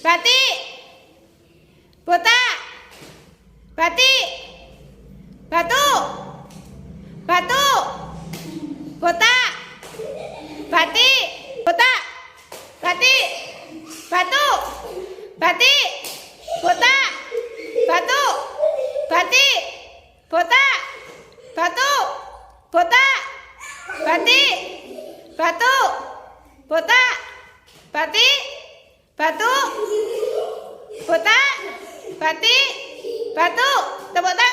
Batik. Botak. Batik. Batu. Batu. Botak. Batik. Botak. Batik. Batu. Batik. Botak. Batu. Batik. Botak. Batu. Botak. Batik. Batu. Botak. Batik. Batu. Botak. Batik. Batu. Tepuk tangan.